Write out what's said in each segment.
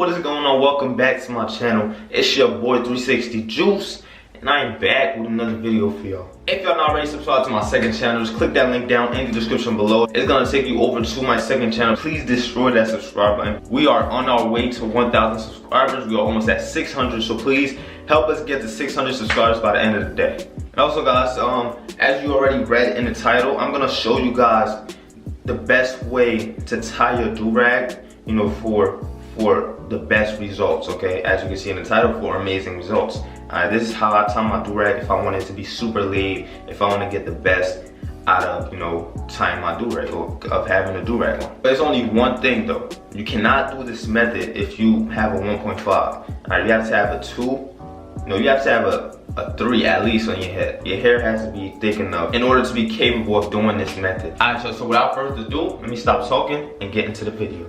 what is going on? Welcome back to my channel. It's your boy 360 Juice, and I am back with another video for y'all. If y'all not already subscribed to my second channel, just click that link down in the description below. It's gonna take you over to my second channel. Please destroy that subscribe button. We are on our way to 1,000 subscribers. We are almost at 600, so please help us get to 600 subscribers by the end of the day. And also guys, as you already read in the title, I'm gonna show you guys the best way to tie your do-rag, you know, for the best results, okay? As you can see in the title, for amazing results. This is how I tie my do-rag if I want it to be super laid, if I want to get the best out of, you know, tying my do-rag or of having a do-rag on. But there's only one thing though. You cannot do this method if you have a 1.5. Alright, you have to have a 2. No, you have to have a 3 at least on your head. Your hair has to be thick enough in order to be capable of doing this method. Alright, so without further ado, let me stop talking and get into the video.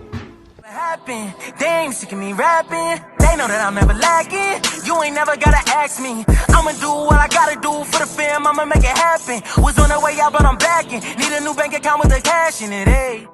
Damn, sick of me rapping. They know that I'm never lacking. You ain't never gotta ask me. I'ma do what I gotta do for the fam. I'ma make it happen. Was on the way out, but I'm backing. Need a new bank account with the cash in it, hey.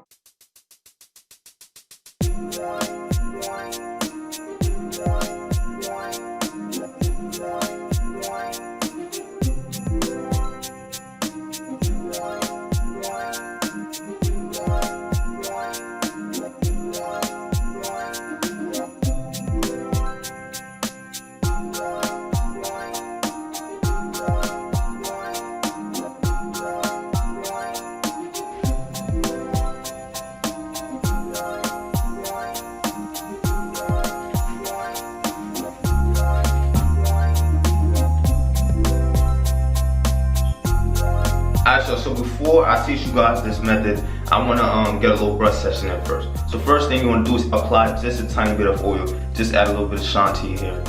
Alright, so before I teach you guys this method, I want to get a little brush session in first. So first thing you want to do is apply just a tiny bit of oil. Just add a little bit of shine to your hair.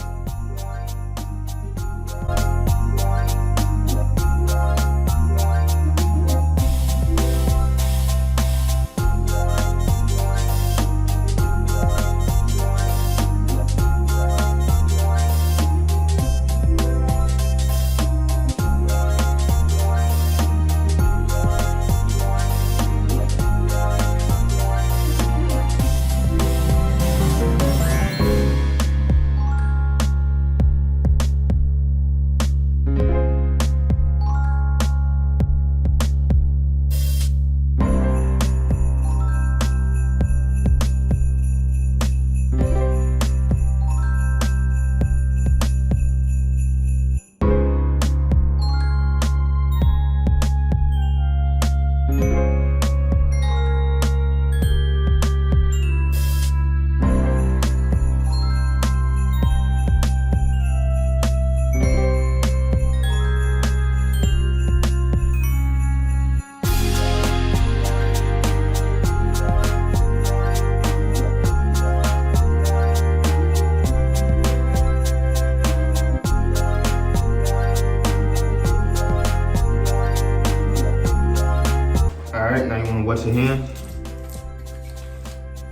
Alright, now you want to wet your hand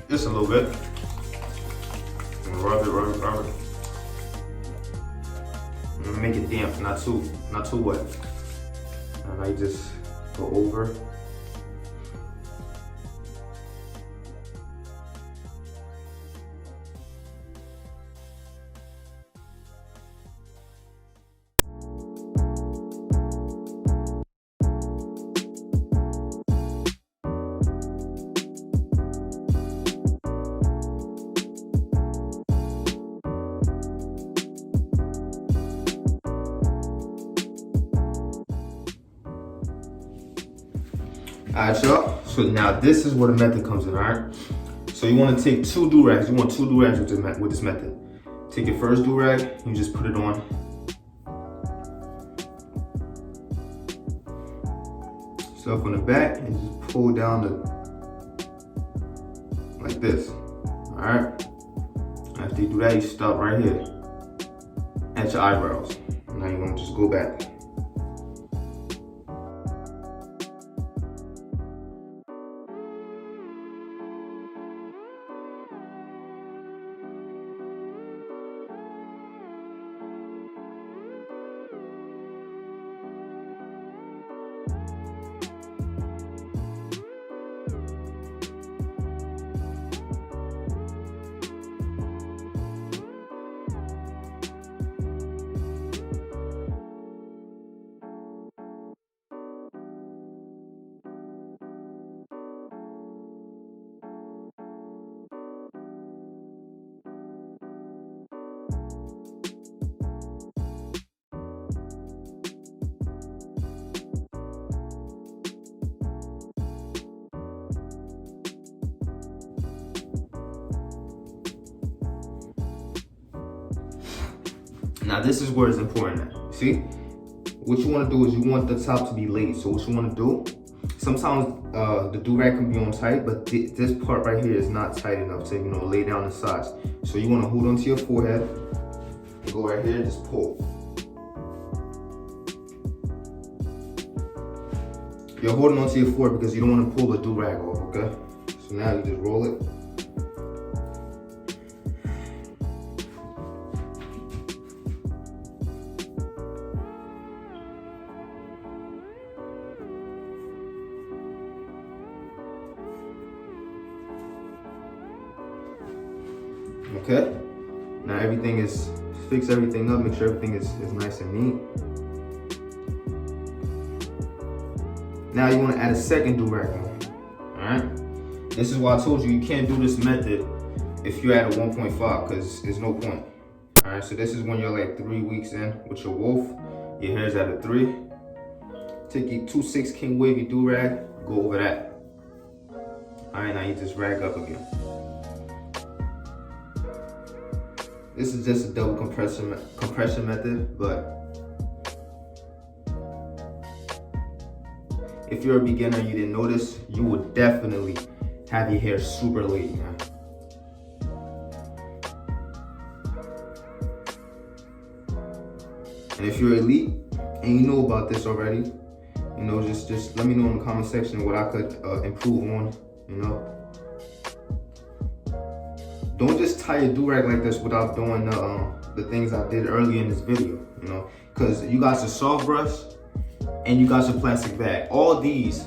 just a little bit. And rub it. And make it damp, not too wet. And I just go over. Alright y'all, so now this is where the method comes in, alright? So you want to take 2 do-rags, you want 2 do-rags with this method. Take your first do-rag, you just put it on. Stuff on the back and just pull down like this, alright? After you do that, you stop right here at your eyebrows. Now you want to just go back. Now this is where it's important at. See? What you want to do is you want the top to be laid. So what you want to do, sometimes the do-rag can be on tight, but this part right here is not tight enough to, lay down the sides. So you want to hold onto your forehead, go right here and just pull. You're holding onto your forehead because you don't want to pull the do-rag off, okay? So now you just roll it. Okay, now everything is, fix everything up, make sure everything is nice and neat. Now you want to add a second do-rag on, alright? This is why I told you can't do this method if you're at a 1.5 because there's no point. Alright, so this is when you're like 3 weeks in with your wolf, your hair's at a 3. Take your 2/6 king wavy do-rag, go over that. Alright, now you just rag up again. This is just a double compression method, but if you're a beginner and you didn't notice, you would definitely have your hair super laid, man. And if you're elite and you know about this already, just let me know in the comment section what I could improve on, Don't just tie your do-rag like this without doing the things I did earlier in this video, because you got your soft brush and you got your plastic bag. All these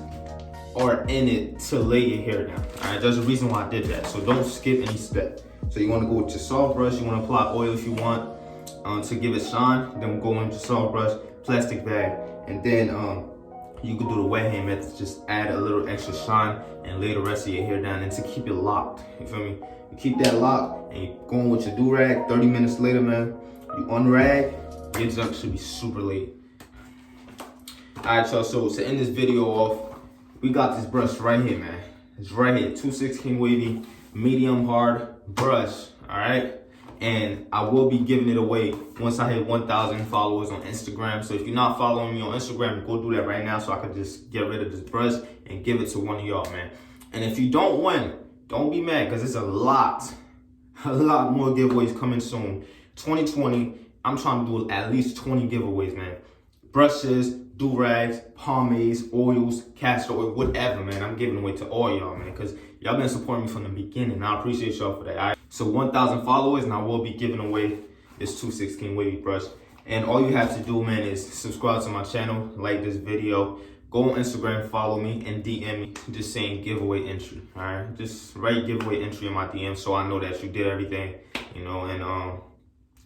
are in it to lay your hair down. All right, there's a reason why I did that. So don't skip any step. So you want to go with your soft brush. You want to apply oil if you want to give it shine. Then go in your soft brush, plastic bag, and then you can do the wet hand method. Just add a little extra shine and lay the rest of your hair down, and to keep it locked. You feel me? You keep that locked and you go in with your do-rag. 30 minutes later, man, you unrag. Your junk should be super laid. Alright, y'all, so to end this video off, we got this brush right here, man. It's right here, 2/6 king wavy, medium hard brush, alright? And I will be giving it away once I hit 1,000 followers on Instagram. So if you're not following me on Instagram, go do that right now so I can just get rid of this brush and give it to one of y'all, man. And if you don't win, don't be mad, because it's a lot more giveaways coming soon. 2020, I'm trying to do at least 20 giveaways, man. Brushes, do-rags, pomades, oils, castor oil, whatever, man. I'm giving away to all y'all, man, because y'all been supporting me from the beginning. I appreciate y'all for that. All right? So 1,000 followers, and I will be giving away this 2/6 king wavy brush. And all you have to do, man, is subscribe to my channel, like this video, go on Instagram, follow me, and DM me just saying giveaway entry. All right, just write giveaway entry in my DM so I know that you did everything, and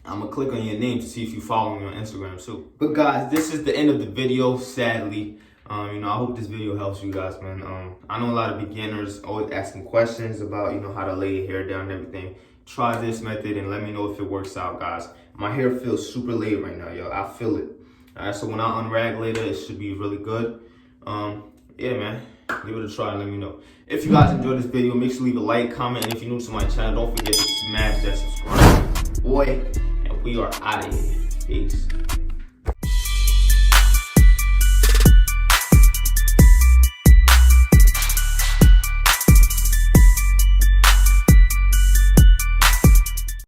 I'm gonna click on your name to see if you follow me on Instagram too. But guys, this is the end of the video, sadly. I hope this video helps you guys, man. I know a lot of beginners always asking questions about, how to lay your hair down and everything. Try this method and let me know if it works out, guys. My hair feels super laid right now, yo. I feel it. All right, so when I unrag later, it should be really good. Yeah, man, give it a try and let me know. If you guys enjoyed this video, make sure to leave a like, comment, and if you're new to my channel, don't forget to smash that subscribe, boy. We are out of here. Peace.